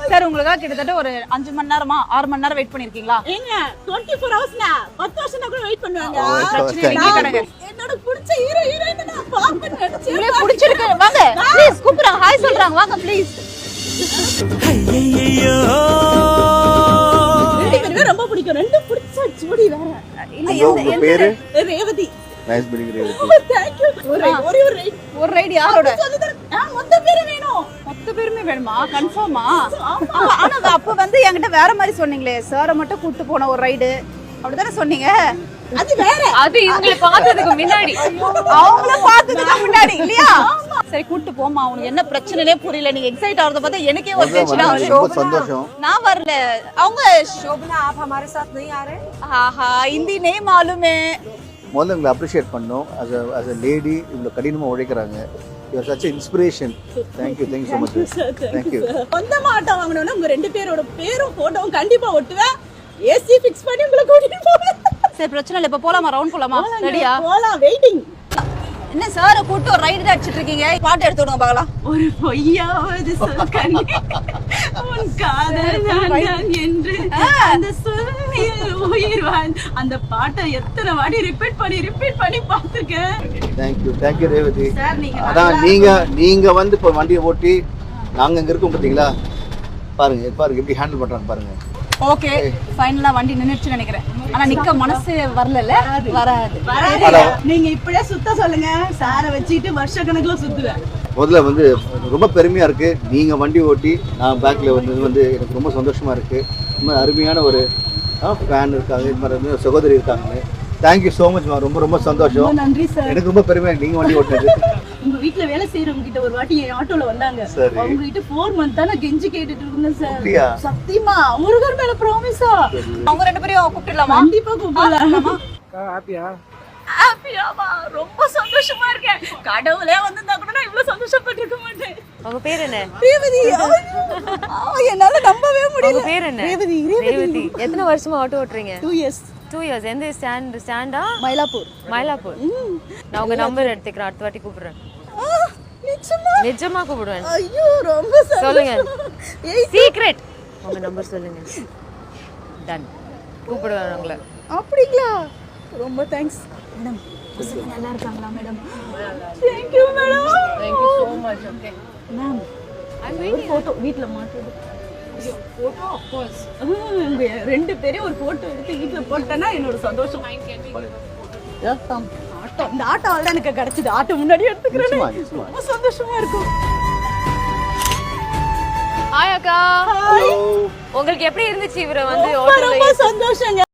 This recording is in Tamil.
சார் உங்களுக்காக கிட்டத்தட்ட ஒரு 5 மணி நேரமா 6 மணி நேரம் வெயிட் பண்ணிருக்கீங்களா? ஏங்க 24 ஹவர்ஸ்னா 10 வருஷம் கூட வெயிட் பண்ணுவாங்க. என்னோட பிடிச்ச ஹீரோ ஹீரோயின் நான் பாப்பேன்னு நினைச்சேன். உங்களுக்கு பிடிச்சிருக்கு வாங்க ப்ளீஸ் கூப்பிடுறாங்க ஹாய் சொல்றாங்க வாங்க ப்ளீஸ். ஐயையோ எனக்கு ரொம்ப பிடிக்கும். ரெண்டு பிடிச்ச ஜோடி வேற. உங்க பேரு Revathi. Nice meeting Revathi. Thank you. ஒரு ரைடு யாரோட? மொத்த பேரு வேணும். மொத்த பேருமே வேணுமா? கன்ஃபார்மா? ஆனா அப்ப வந்து என்கிட்ட வேற மாதிரி சொன்னீங்களே சாரை மட்டும் கூட்டு போன ஒரு ரைடு அப்படிதானே சொன்னீங்க? அது வேற. அது இவங்களை பார்த்ததுக்கு முன்னாடி அவங்கள பார்த்ததுக்கு முன்னாடி இல்லையா? சரி கூட்டு போமா. உனக்கு என்ன பிரச்சனைனே புரியல. நீங்க எக்ஸைட் ஆறத பார்த்தா எனக்கே ஒரு டென்ஷன் ஆகுது. ரொம்ப சந்தோஷம். நான் வரல. அவங்க शोभना आप हमारे साथ नहीं आ रहे? ஆஹா हिंदी नहीं मालूम है. முதல்ல உங்களை அப்ரிஷியேட் பண்ணோம். as a lady இவ்வளோ கடினமாக உழைக்கிறாங்க. you are such an inspiration. thank you so much. thank you. சொந்தமா ஆட்டோ வாங்கணும்னா உங்க ரெண்டு பேரோட பேரும் போட்டோவும் கண்டிப்பா ஒட்டுவேன். ஏசி ஃபிக்ஸ் பண்ணி உங்களை கூட்டிட்டு போவேன். சரி பிரச்சனை இல்ல. இப்ப போலாமா? ரவுண்ட் போலாமா? ரெடியா? போலாம். வெயிட்டிங். என்ன சார் கூட்டு ஒரு ரைடு தான் அடிச்சிட்டு இருக்கீங்க? பாட்டு எடுத்து விடுங்க பார்க்கலாம். ஒரு பொய்யாவது சொல்கண்ணே உன் காதல் நான் என்று அந்த சொல்லில் உயிர் வாழ். அந்த பாட்டை எத்தனை வாட்டி ரிப்பீட் பண்ணி பார்த்திருக்கேன். thank you Revathi. சார் நீங்க அதான் நீங்க வந்து இப்போ வண்டியை ஓட்டி நாங்க இங்க இருக்கோம் பாத்தீங்களா? பாருங்க எப்படி ஹேண்டில் பண்றாங்க பாருங்க. ஓகே ஃபைனலா வண்டி நின்னுச்சு நினைக்கிறேன். ஆனா நிக்க மனசு வரல. வராது. நீங்க இப்படியே சுத்த சொல்லுங்க. சாரை வச்சுட்டு வருஷ கணக்குல சுத்துவேன். முதல்ல வந்து ரொம்ப பெருமையா இருக்கு. நீங்க வண்டி ஓட்டி நான் பேக்ல வந்து எனக்கு ரொம்ப சந்தோஷமா இருக்கு. ரொம்ப அருமையான ஒரு ஃபேன் இருக்காங்க, இது மாதிரி சகோதரி இருக்காங்க. Thank you so much. ரொம்ப சந்தோஷம். நன்றி சார். எனக்கு ரொம்ப பெருமையா நீங்க வண்டி ஓட்டுறது. உங்க வீட்ல வேலை செய்யறவங்க கிட்ட ஒரு வாட்டி என் ஆட்டோல வந்தாங்க. அவங்க கிட்ட 4 மந்த் தான் கெஞ்சி கேட்டுட்டு இருந்தேன் சார். சத்தியமா முருகர் மேல ப்ராமிஸா. அவங்க ரெண்டு பேரையும் கூப்பிடலாமா? கண்டிப்பா கூப்பிடலாமா? ஹாப்பியாமா? ரொம்ப சந்தோஷமா இருக்கேன். கடவுளே வந்திருந்தா கூட நான் இவ்வளவு சந்தோஷப்பட்டிருக்க மாட்டேன். உங்க பேர் என்ன? ரேவதி. என்னால நம்பவே முடியல. உங்க பேர் என்ன? ரேவதி. எத்தனை வருஷமா ஆட்டோ ஓட்டுறீங்க? 2 years. 2 years. எந்த ஸ்டாண்டா? மயிலாப்பூர். நான் உங்க நம்பர் எடுத்துக்கிறேன். அடுத்த வாட்டி கூப்பிடுறேன். நிஜமா கூப்பிடுவேன். ஐயோ ரொம்ப சொல்லுங்க. சீக்ரெட். உங்க நம்பர் சொல்லுங்க. டன். கூப்பிடுவேன் உங்களை. அப்படிங்களா? ரொம்ப தேங்க்ஸ் மேடம். பசங்க நல்லா இருக்காங்களா madam? Thank you madam. Thank you so much. Okay ma'am ஒரு போட்டோ வீட்ல மாட்டுது. photo of course. ரெண்டு பேரும் ஒரு போட்டோ எடுத்து வீட்ல போட்டேன்னா என்னோட சந்தோஷம். ஆட்டோ இந்த ஆட்டோவால தான் எனக்கு கிடைச்சது. ஆட்டோ முன்னாடி எடுத்துக்கிறேன். ரொம்ப சந்தோஷமா இருக்கும். ஹாய் அக்கா. உங்களுக்கு எப்படி இருந்துச்சு இவரை வந்து ரொம்ப சந்தோஷங்க.